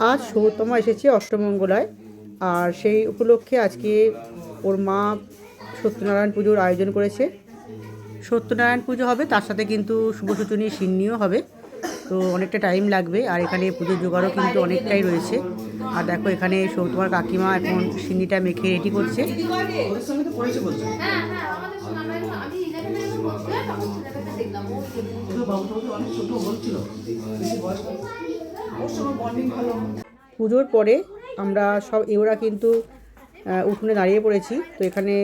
আজ সৌতমা এসেছে অষ্টমঙ্গলায়, আর সেই উপলক্ষে আজকে ওর মা সত্যনারায়ণ পুজোর আয়োজন করেছে। সত্যনারায়ণ পুজো হবে, তার সাথে কিন্তু শুভ সূচনী সিন্নিও হবে, তো অনেকটা টাইম লাগবে। আর এখানে পুজোর জোগাড়ও কিন্তু অনেকটাই রয়েছে। আর দেখো এখানে সৌতমার কাকিমা এখন সিন্নিটা মেখে রেডি করছে। পুজোর পরে আমরা সব এওরা কিন্তু উঠোনে দাঁড়িয়ে পড়েছি। তো এখানে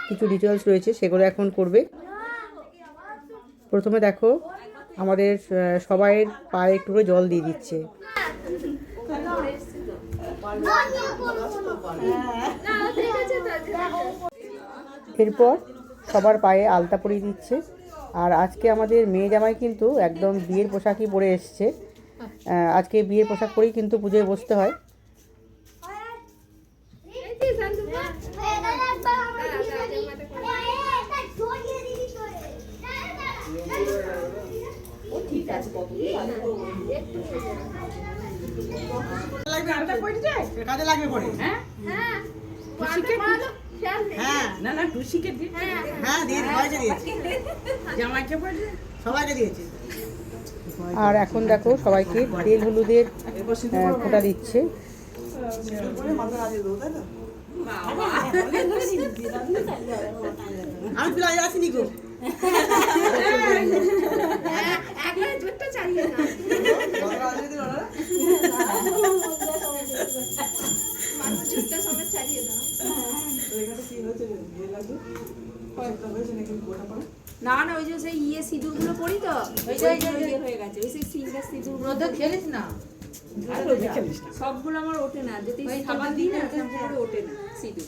কিছু রিচুয়ালস রয়েছে, সেগুলো এখন করবে। প্রথমে দেখো আমাদের সবাইয়ের পায়ে একটু করে জল দিয়ে দিচ্ছে। এরপর সবার পায়ে আলতা পরিয়ে দিচ্ছে। আর আজকে আমাদের মেয়ে জামাই কিন্তু একদম বিয়ের পোশাকই পরে এসছে। আজকে বিয়ের পোশাক পরেই কিন্তু পুজোয় বসতে হয়। আর এখন দেখো সবাইকে তেল হলুদের ফোঁটা দিচ্ছে। না না, ওই যে সেই সিঁদুরগুলো পড়ি তো হয়ে গেছে, ওই সেই সিঙ্গার সিঁদুরগুলো খেলিস না, সবগুলো আমার ওঠে না, যদি খাবার দিই না সবগুলো ওঠে না সিঁদুর।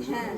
হ্যাঁ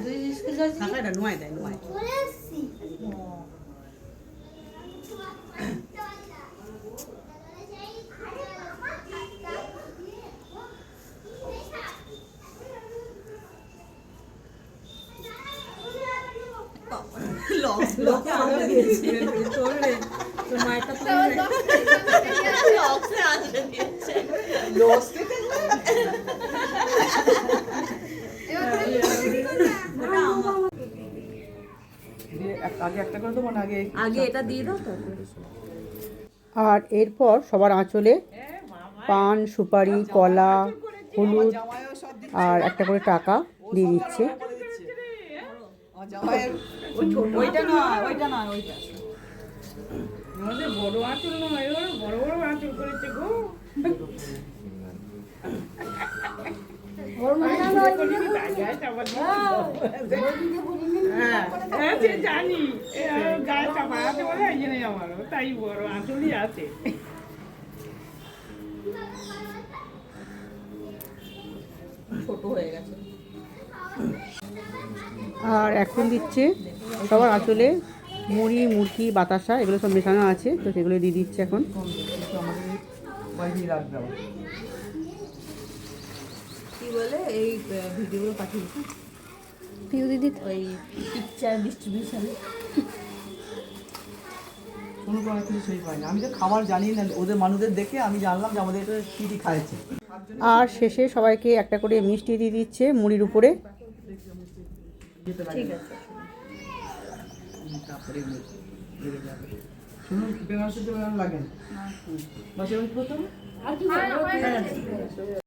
আগে এটা দিয়ে দাও। আর এরপর সবার আঁচলে পান, সুপারি, কলা, হলুদ আর একটা করে টাকা দিয়ে দিচ্ছে। জানি গায়ে চাপাতে বলে এই জন্য আমারও তাই বড় আঁচলই আছে। ছোট হয়ে গেছে। আর এখন দিচ্ছে সবার আঁচলে মুড়ি, মুরকি, বাতাসা, এগুলো সব মেশানো আছে, তো সেগুলো দিয়ে দিচ্ছে এখন। কি বলে এই ভিডিওগুলো পাঠিয়েছি পিউ দিদি, ওই পিকচার ডিস্ট্রিবিউশনে। আমি তো খাবার জানি না, ওদের মানুষদের দেখে আমি জানলাম যে আমাদের এটা কি খাইছে। আর শেষে সবাইকে একটা করে মিষ্টি দিয়ে দিচ্ছে মুড়ির উপরে। ঠিক আছে। শুনুন, বেনারসি লাগে না, বাস প্রথম আর কি